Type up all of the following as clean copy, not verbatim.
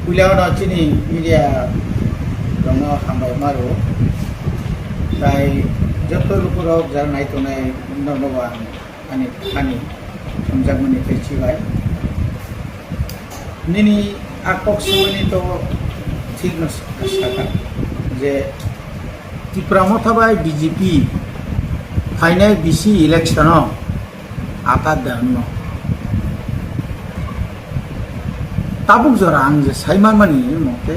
Pulau Chini media dong hambai maru tai joto lupuro jarnai tunai nonobang ani ani samjak mani festival nini akok sumani to ঠিক না সাকা যে ত্রিপুরা মথাবাই BJP final VC election আতা দেন তাবুক জরা আং যে সাইমান মানি মতে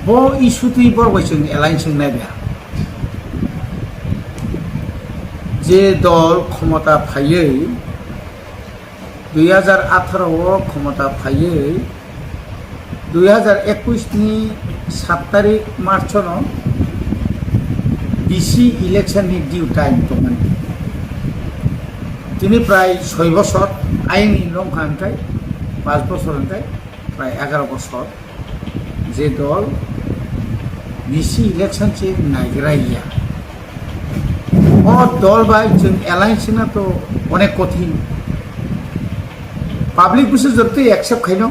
ব ইস্যুতেই বরবাইসং এলাইন্সং নাইবে যে দল ক্ষমতা ফাইयै 2018 ক্ষমতা ফাইयै 2021 ni 7 tarik March no BC election ni due time to man tini pray 6 বছর আইন নিয়ম খানটাই 5 বছর তাই প্রায় 11 বছর যে দল BC election চে নাইগ্রাইয়া ও দল বাই जों অ্যালায়েন্স না তো অনেক কঠিন পাবলিক বিষয় যতই অ্যাকসেপ্ট খাইনো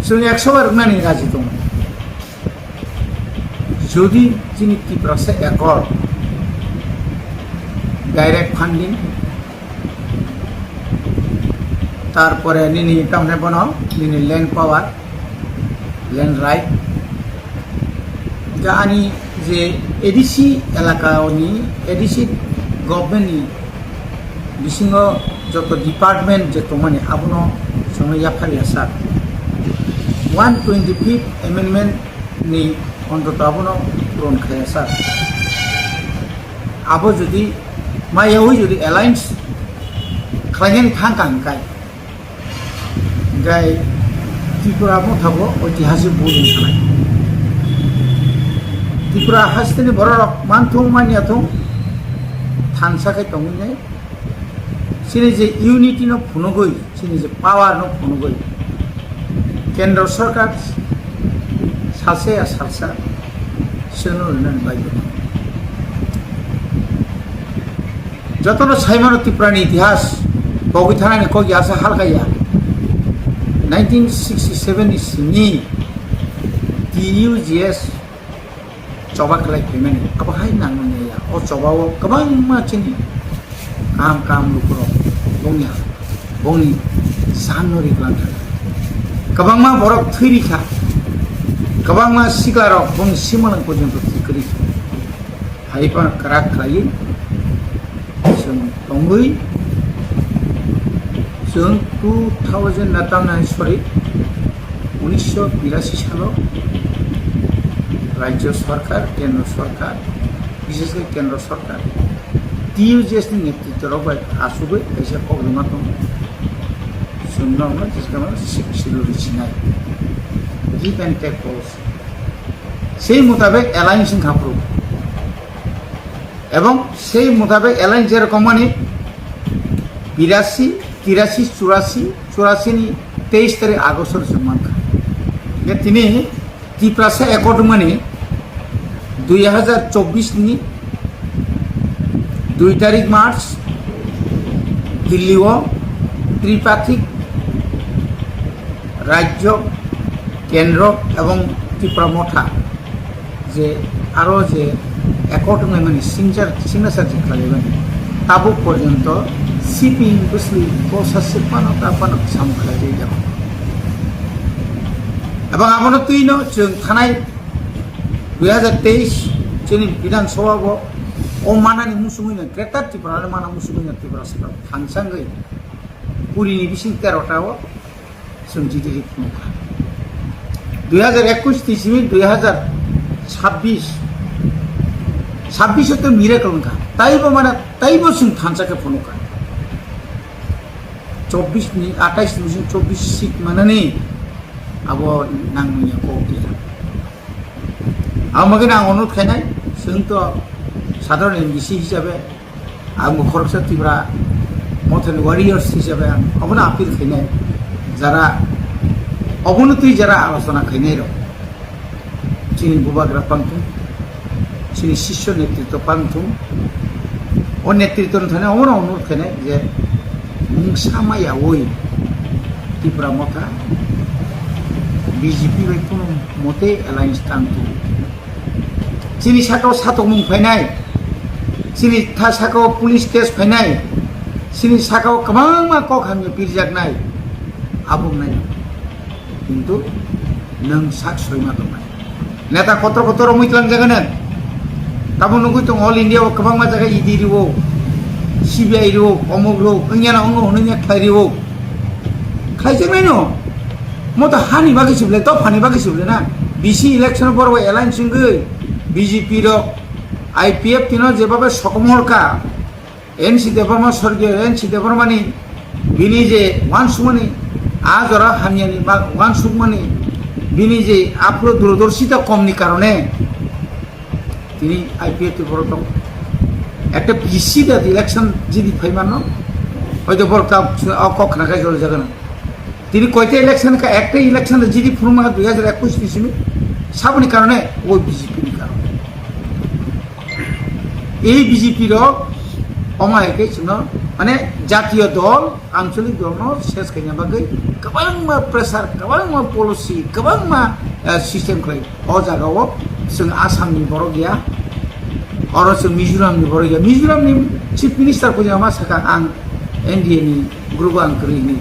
जों 100 बार मानि राजी दं যদি যিনি ত্রিপুরাসে একর ডাইরেক্ট ফান্ডিং তারপরে নিনি টাউনে বানাও নিনি ল্যান্ড পাওয়ার ল্যান্ড রাইট জানি যে এডিসি এলাকানি এডিসি গভর্নমেন্টনি বিসিং যত ডিপার্টমেন্ট যে তোমানি আবনো সঙ্গে জাফারি আসা 125th amendment ni অন্তত আবনো পূরণ খায় স্যার আবো যদি মায়াও যদি অ্যালায়েন্স খাইনেন থাকাঙ্কাই গাই ত্রিপুরা মথাবো ঐতিহাসিক বুলিং খানায় ত্রিপুরা হাসতেনি বড় মানথং মানিয়াথং থানসাখাই তংনাই সিনি যে ইউনিটি ন ফুনগই সিনি যে পাওয়ার ন ফুনগই কেন্দ্র সরকার সাসে সারসা সোনন বাইব যতন সাইমান ত্রিপুরানি ইতিহাস বগি থানানি কগি আসা হালকাইয়া 1967 ni TUGS coba kelai pemeni apa hai nangnya ya o coba wo kabang macini kam lukuro bongi sanori klanta kabang ma borok thiri kha kabang ma sikaro bong simalang porjonto tikri hai pa karak khlai जों tongui जों 2000 sorry 1982 সালে রাজ্য সরকার কেন্দ্র সরকার বিশেষ করে কেন্দ্র সরকার TUGS ni নেতৃত্ব রবাই আসুবে এসে প্রবলেম তো শূন্য না जिसका मतलब শিক্ষিত রিচিনাই give and take policy সেই মোতাবেক অ্যালায়েন্স খাপরো এবং সেই মোতাবেক অ্যালায়েন্স যেরকম মানে 82 83 84 ni 23 তারিখ আগস্টের সম্মান খা তিনি ত্রিপুরাসে একট মানে 2024 ni 2 তারিখ মার্চ দিল্লিও ত্রিপাক্ষিক রাজ্য কেন্দ্র এবং ত্রিপুরা মঠা যে আরও যে একট মানে সিগনেচার যে খালিবেন তাবু পর্যন্ত সিপিং বুসলি প্রশাসিক পানো সামখালাই যাব এবং আপনার তুইন जों थानाय 2023 जोंनि बिधानसभा ও মানানি মুসুমিনা গ্রেটার ত্রিপুরা মানা মুসুমিনা ত্রিপুরা সরকার থানসাঙ্গै পুরিনি বিসিং 13টাও सोमजिदि 2021 থেকে 2026 তো মিরাকল কা তাইবো মানে তাইবো जों থানসাকে ফোনকা 24 ni 28 ni 24 সিট মানানি আবো নাংমিয়া কোকি আমাকে না অনুরোধ খাইনাই जों তো সাধারণ এমবিসি হিসাবে আমি খরচা ত্রিপুরা মথেন ওয়ারিয়ার্স হিসাবে অবনা আপিল খাইনাই যারা অবনতি যারা আলোচনা খাইনাই রো চিনি বুবাগ্রা পান্থুম চিনি শিষ্য নেতৃত্ব পান্থুম ও নেতৃত্ব থানে অবনা অনুরোধ খাইনাই যে মুংসামায়া ওই ত্রিপুরা মতা বিজেপি বাই কোনো মতে एलायंस तांतु सिनि साकाव सातक मुं फायनाय सिनि था साकाव पुलिस केस फायनाय सिनि साकाव गोबां मा कक हामि बिरजागनाय आबुंनाय किन्तु नों साक सयमा दं नेता कतर कतर मुइतलां जागोन ताबो नंगौ दं अल इंडिया गोबां मा जागा इडि रिवो सीबीआई रिवो अमुक रिवो ओंयाना अंगो होनैया खाय रिवो खायजोंनाय न मत हानि बागै सिबले तो फानि बागै सिबले ना बिसि इलेक्शन बरबो एलायंस सिंगै बीजेपी रो आईपीएफ तिनो जेबाबे सकमहरका एनसी देबरमा स्वर्गीय एनसी देबरमानि बिनि जे वानसुमनि आजरा हामियानि बा वानसुमनि बिनि जे आपलो दूरदर्शिता कमनि कारणे तिनि आईपीएफ তে বড় তো একটা পিসি দা ইলেকশন যদি ফাইমানো হয়তো বড় তা কখনা কাজ চলে যাবে না তিনি কয়টা ইলেকশন কা একটা ইলেকশন জিডি ফুরমা 2021 দিছিল সাবনি কারণে ওই বিজেপির কারণে এই বিজেপির অমায়কে ছিল মানে জাতীয় দল আঞ্চলিক দল শেষ খাইনা বাগৈ गोबां प्रेसार गोबां पलिसि गोबां सिस्टेम खालाय अ जागाव जों आसामनि बर' गैया आरो जों मिजोरामनि बर' गैया मिजोरामनि चिफ मिनिस्टारखौ जों मा साखा आं एनडीए नि ग्रुप आं करिनि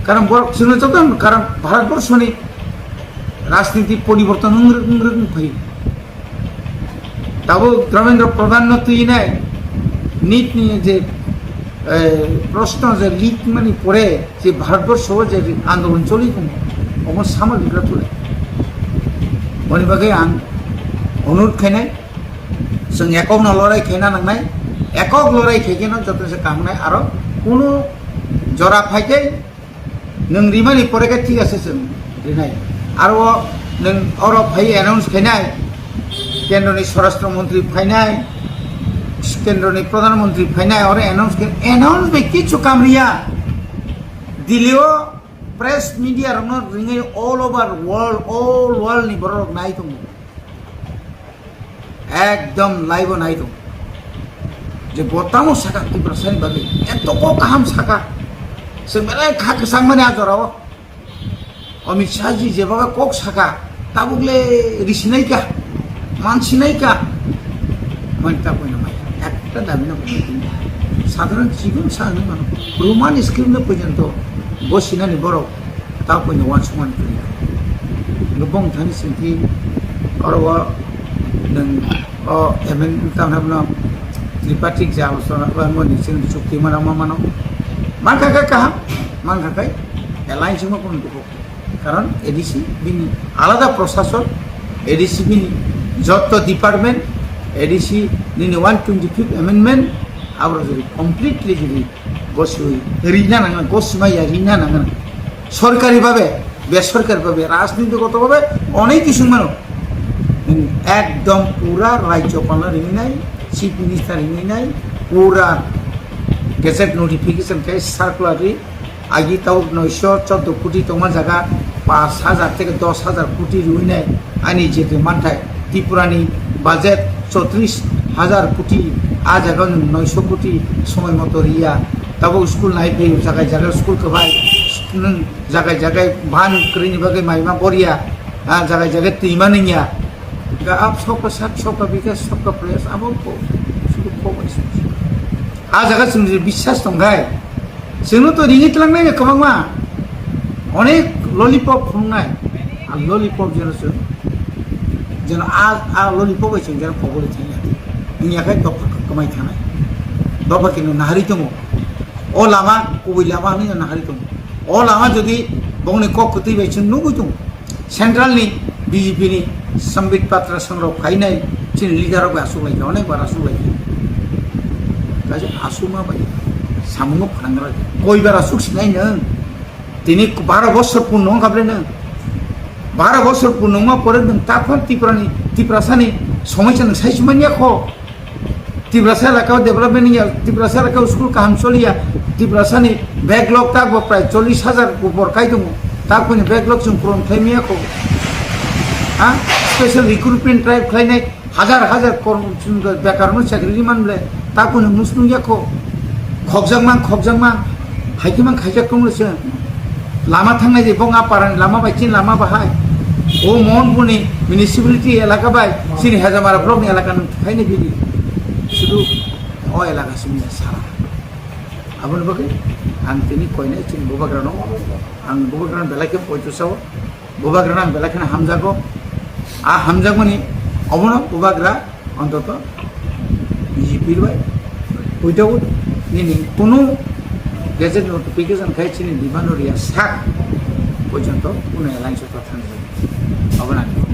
कारण जोंनो जादों कारण भारतबर्षनि राजनीति परिवर्तन रोखोम फैयो दाबो धर्मेन्द्र प्रधान तुइनाय नीटनि जे प्रश्न जे लिक माने परे जे भारतबर्ष जे आंदोलन चलि दं अमो सामग्रिफ्रा तुले बनि बागै आं अनुरोध खायनाय जों एকক लड़ाई खायना नांनाय एকক लड़ाई खायकेन जतसे कामनाय आरो कोनो जरा फाइके नों रिमानि परेके ठीक आसे जों रिनाय आरो नों अरो फाइ एनाउन्स खायनाय केन्द्रनि स्वराष्ट्र मंत्री फायनाय केन्द्रनि प्रधानमंत्री फायनाय और एनाउंस बे किछु कामरिया दिल्लीओ प्रेस मीडिया रंग रिंगे ऑल ओवर ऑल वर्ल्ड नि बर नाय दं एकदम लाइव नाय दं जे बतामो साका की प्रसानि बागै एतो को काम साका से मेरे खाक सांगमाने आजराव अमित शाह जी जेबागा कोक साका ताबुगले रिसिनाय का मानसिनाय का मानता कोइना माय একটা দাবি না সাধারণ জীবন সাহায্য মানুষ রোমান স্ক্রিপ্ট পর্যন্ত বসিনানি বড় তা পর্যন্ত ওয়ান সমান করি গোবং থানি সিংকি আরো নং এমএন তামনা ত্রিপাঠিক যা অবস্থা মনি সিং চুক্তি মানা মানো মানখাকাই কাহা মানখাকাই এলায়েন্স মা কোন দুঃখ কারণ এডিসি বিনি আলাদা প্রশাসন এডিসি বিনি যত ডিপার্টমেন্ট एडीसी निनि 125th अमेंडमेंट आब्रो जरि कमप्लीटली जरि गसुइ रिना नांगोन गसमाया रिना नांगोन सरकारी भावे बेसरकारी भावे राजनीतिगत भावे अनेक किछु मानो एकदम पूरा राज्यपाल रिनाय चीफ मिनिस्टार रिनाय पूरा गेजेट नोटिफिकेशन के सार्कुलारि आगि ताव 914 कोटी तमा जागा 5000 থেকে 10000 कोटी रुइनाय आनि जेते मानथाय त्रिपुरानि बाजेट 34,000 कोटी आ जगह 900 कोटी समय मत रिया तब स्कूल नाई फे जगह जगह स्कूल कबाय जगह जगह भान करिनि बगे माइमा बरिया जगह जगह तीमा नैया अब सबका साथ सबका विकास सबका प्रयास अब आ जगह जों विश्वास दंगाय जोंनो तो रिङि तलांनाय गोबांमा अनेक ललिपप खुंनाय ललिपप जेनसो जेन आ ललिपप जों जेन पगले थायो नियाखाय दफा कमाय थानाय दफा किनु नाहारि दङ अ लामा कबि लामा नि नाहारि दङ अ लामा जदि बंनि कक कतै बायसिन नुगै दङ सेन्ट्रलनि बीजेपी नि संबित पात्र संग्रह फायनाय चिन लिडारक आसुलाय अनेक बार आसुलाय गाजि आसुमा बाय सामुङो फांग्रा कय बार आसुक सिनाय नों दिनै 12 বছর पूर्ण गाबले नों 12 বছর पूर्णमा परे नों ताफार त्रिपुरासानि समस्या नों साइसमानिया ख त्रिपुरासा एलाकायाव डेभेलपमेन्ट निया त्रिपुरासा एलाकायाव स्कुल काहाम चलिया त्रिपुरासानि बेकलग तागबो प्राय 40,000 ऊपर काय दङ ताफोरनि बेकलग जों पूर्ण खालामिया ख हा स्पेशल रिक्रुटमेन्ट ड्राइभ खालायनाय हाजार हाजार बेकारनो साख्रि मानले ताफोरनि मुसनुया ख खगजांमा हाइकिमा खायजाखौलसो লামা থাংনাय যে বং আপারান লামা বাই চিন লামা বাহাय ও মোহনপুরনি মিউনিসিপালিটি এলাকা বাই চিনি হাজামারা ব্লকনি এলাকা খাইনি বিদি শুধু ও এলাকা সিমি সারা আবন বাকি आं तिनी कोयनाय चिन बुबाग्रानो आं बुबाग्रानो बेलाखे पयतुसाव बुबाग्रानो आं बेलाखे हामजागो आ हामजागोनि अबनो बुबाग्रा अन्तत बिजेपिर बाय उइदाउट निनि कोनो गेजेट नोटिफिकेशन खाय चिनि बिबानरिया साक पर्यन्त कोनो एलायन्स थांजायो अबनानि